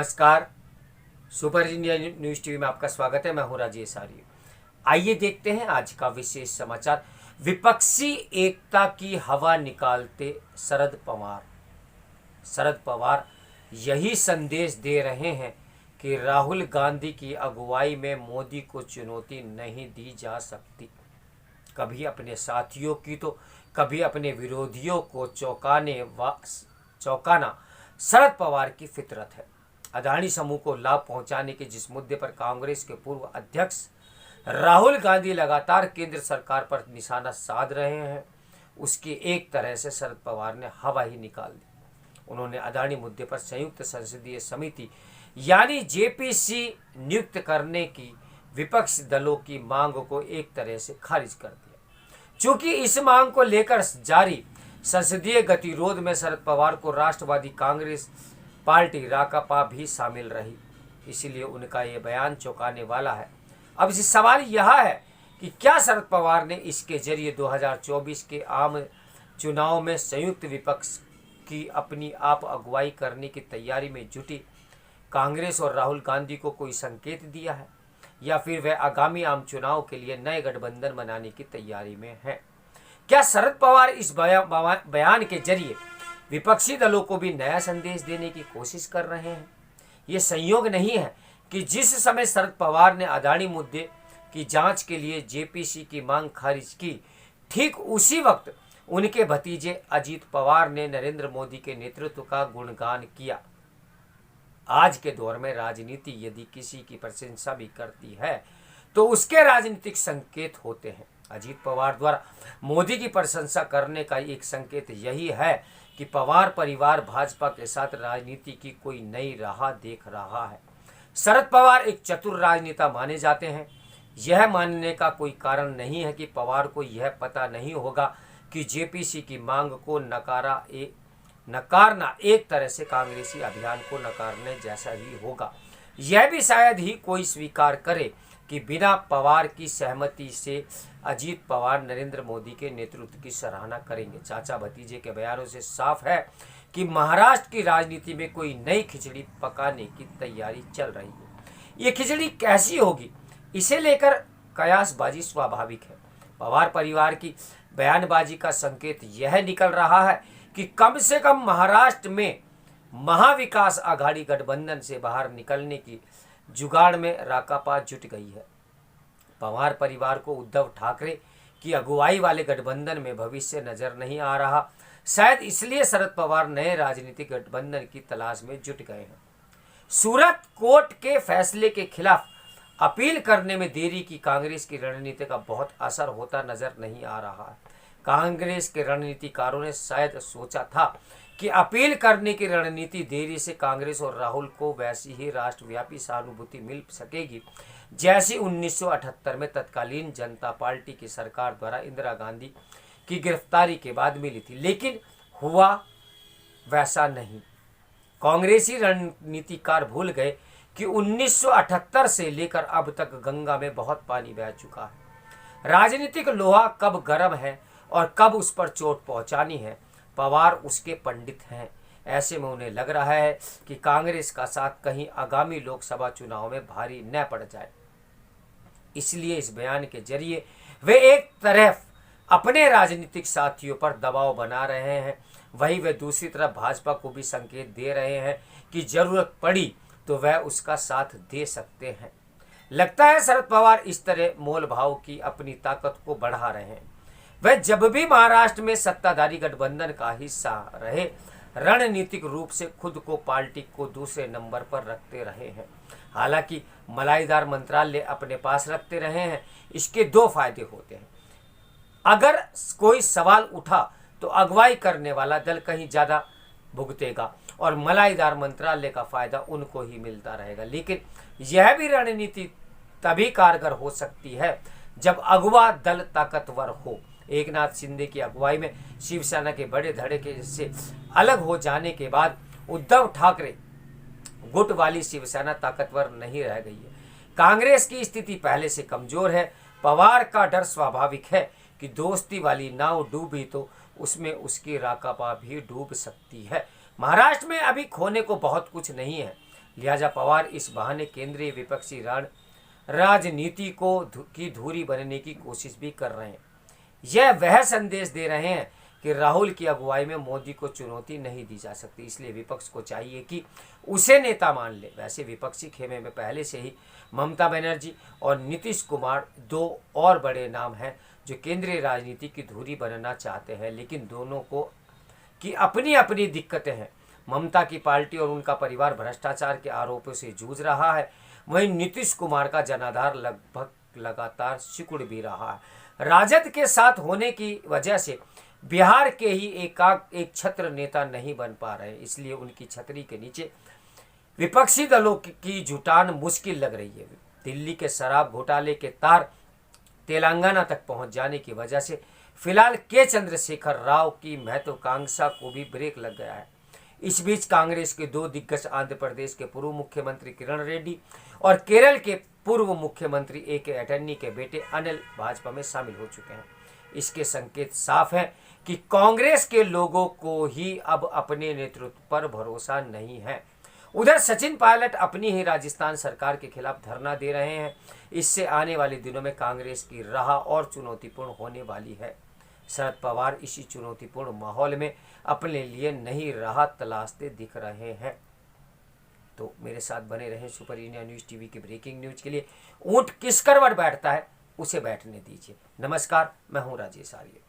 नमस्कार। Super India news TV में आपका स्वागत है। मैं हूं राजेश आर्य। आइए देखते हैं आज का विशेष समाचार। विपक्षी एकता की हवा निकालते शरद पवार। शरद पवार यही संदेश दे रहे हैं कि राहुल गांधी की अगुवाई में मोदी को चुनौती नहीं दी जा सकती। कभी अपने साथियों की तो कभी अपने विरोधियों को चौंकाना शरद पवार की फितरत है। अदानी समूह को लाभ पहुंचाने के जिस मुद्दे पर कांग्रेस के पूर्व अध्यक्ष राहुल गांधी लगातार केंद्र सरकार पर निशाना साध रहे हैं, उसकी एक तरह से शरद पवार ने हवा ही निकाल दी। उन्होंने अदानी मुद्दे पर संयुक्त संसदीय समिति यानी जेपीसी नियुक्त करने की विपक्ष दलों की मांग को एक तरह से खारिज कर दिया। चूंकि इस मांग को लेकर जारी संसदीय गतिरोध में शरद पवार को राष्ट्रवादी कांग्रेस पार्टी राकापा भी शामिल रही, इसलिए उनका ये बयान चौंकाने वाला है। अब इस सवाल यह है कि क्या शरद पवार ने इसके जरिए 2024 के आम चुनाव में संयुक्त विपक्ष की अपनी आप अगुवाई करने की तैयारी में जुटी कांग्रेस और राहुल गांधी को कोई संकेत दिया है, या फिर वह आगामी आम चुनाव के लिए नए गठबंधन बनाने की तैयारी में है? क्या शरद पवार इस बयान के जरिए विपक्षी दलों को भी नया संदेश देने की कोशिश कर रहे हैं? ये संयोग नहीं है कि जिस समय शरद पवार ने अदानी मुद्दे की जांच के लिए जेपीसी की मांग खारिज की, ठीक उसी वक्त उनके भतीजे अजीत पवार ने नरेंद्र मोदी के नेतृत्व का गुणगान किया। आज के दौर में राजनीति यदि किसी की प्रशंसा भी करती है तो उसके राजनीतिक संकेत होते हैं। अजीत पवार द्वारा मोदी की प्रशंसा करने का एक संकेत यही है कि पवार परिवार भाजपा के साथ राजनीति की कोई नई राह देख रहा है। शरद पवार एक चतुर राजनेता माने जाते हैं। यह मानने का कोई कारण नहीं है कि पवार को यह पता नहीं होगा कि जेपीसी की मांग को नकारना एक तरह से कांग्रेसी अभियान को नकारने जैसा ही होगा। यह भी शायद ही कोई स्वीकार करे कि बिना पवार की सहमति से अजीत पवार नरेंद्र मोदी के नेतृत्व की सराहना करेंगे। चाचा भतीजे के बयानों से साफ है कि महाराष्ट्र की राजनीति में कोई नई खिचड़ी पकाने की तैयारी चल रही है। ये खिचड़ी कैसी होगी, इसे लेकर कयासबाजी स्वाभाविक है। पवार परिवार की बयानबाजी का संकेत यह निकल रहा है कि कम से कम महाराष्ट्र में महाविकास आघाड़ी गठबंधन से बाहर निकलने की जुगाड़ में राकापा जुट गई है। पवार परिवार को उद्धव ठाकरे की अगुवाई वाले गठबंधन में भविष्य नजर नहीं आ रहा। शायद इसलिए शरद पवार नए राजनीतिक गठबंधन की तलाश में जुट गए हैं। सूरत कोर्ट के फैसले के खिलाफ अपील करने में देरी की कांग्रेस की रणनीति का बहुत असर होता नजर नहीं आ रहा है। कांग्रेस के रणनीतिकारों ने शायद सोचा था कि अपील करने की रणनीति देरी से कांग्रेस और राहुल को वैसी ही राष्ट्रव्यापी सहानुभूति मिल सकेगी जैसी 1978 में तत्कालीन जनता पार्टी की सरकार द्वारा इंदिरा गांधी की गिरफ्तारी के बाद मिली थी, लेकिन हुआ वैसा नहीं। कांग्रेसी रणनीतिकार भूल गए कि 1978 से लेकर अब तक गंगा में बहुत पानी बह चुका है। राजनीतिक लोहा कब गर्म है और कब उस पर चोट पहुंचानी है, पवार उसके पंडित हैं। ऐसे में उन्हें लग रहा है कि कांग्रेस का साथ कहीं आगामी लोकसभा चुनाव में भारी न पड़ जाए। इसलिए इस बयान के जरिए वे एक तरफ अपने राजनीतिक साथियों पर दबाव बना रहे हैं, वहीं वे दूसरी तरफ भाजपा को भी संकेत दे रहे हैं कि जरूरत पड़ी तो वह उसका साथ दे सकते हैं। लगता है शरद पवार इस तरह मोल भाव की अपनी ताकत को बढ़ा रहे हैं। वह जब भी महाराष्ट्र में सत्ताधारी गठबंधन का हिस्सा रहे, रणनीतिक रूप से खुद को पार्टी को दूसरे नंबर पर रखते रहे हैं। हालांकि मलाईदार मंत्रालय अपने पास रखते रहे हैं। इसके दो फायदे होते हैं। अगर कोई सवाल उठा तो अगुवाई करने वाला दल कहीं ज्यादा भुगतेगा और मलाईदार मंत्रालय का फायदा उनको ही मिलता रहेगा। लेकिन यह भी रणनीति तभी कारगर हो सकती है जब अगुवा दल ताकतवर हो। एकनाथ शिंदे की अगुवाई में शिवसेना के बड़े धड़े से अलग हो जाने के बाद उद्धव ठाकरे गुट वाली शिवसेना ताकतवर नहीं रह गई है। कांग्रेस की स्थिति पहले से कमजोर है। पवार का डर स्वाभाविक है कि दोस्ती वाली नाव डूबी तो उसमें उसकी राकापा भी डूब सकती है। महाराष्ट्र में अभी खोने को बहुत कुछ नहीं है। लिहाजा पवार इस बहाने केंद्रीय विपक्षी राजनीति की धुरी बनने की कोशिश भी कर रहे हैं। यह वह संदेश दे रहे हैं कि राहुल की अगुवाई में मोदी को चुनौती नहीं दी जा सकती, इसलिए विपक्ष को चाहिए कि उसे नेता मान ले। वैसे विपक्षी खेमे में पहले से ही ममता बनर्जी और नीतीश कुमार दो और बड़े नाम हैं जो केंद्रीय राजनीति की धुरी बनना चाहते हैं, लेकिन दोनों को की अपनी अपनी दिक्कतें हैं। ममता की पार्टी और उनका परिवार भ्रष्टाचार के आरोपों से जूझ रहा है, वहीं नीतीश कुमार का जनाधार लगभग लगातार सिकुड़ भी रहा है। राजद के साथ होने की वजह से बिहार के ही एक छत्र नेता नहीं बन पा रहे, इसलिए उनकी छतरी के नीचे विपक्षी दलों की जुटान मुश्किल लग रही है। दिल्ली के शराब घोटाले के तार तेलंगाना तक पहुंच जाने की वजह से फिलहाल के चंद्रशेखर राव की महत्वाकांक्षा को भी ब्रेक लग गया है। इस बीच कांग्रेस के दो दिग्गज आंध्र प्रदेश के पूर्व मुख्यमंत्री किरण रेड्डी और केरल के पूर्व मुख्यमंत्री ए के एंटनी के बेटे अनिल भाजपा में शामिल हो चुके हैं। इसके संकेत साफ हैं कि कांग्रेस के लोगों को ही अब अपने नेतृत्व पर भरोसा नहीं है। उधर सचिन पायलट अपनी ही राजस्थान सरकार के खिलाफ धरना दे रहे हैं। इससे आने वाले दिनों में कांग्रेस की राह और चुनौतीपूर्ण होने वाली है। शरद पवार इसी चुनौतीपूर्ण माहौल में अपने लिए नई राह तलाशते दिख रहे हैं। तो मेरे साथ बने रहें सुपर इंडिया न्यूज़ टीवी के ब्रेकिंग न्यूज के लिए। ऊंट किस करवट बैठता है उसे बैठने दीजिए। नमस्कार, मैं हूं राजेश आर्य।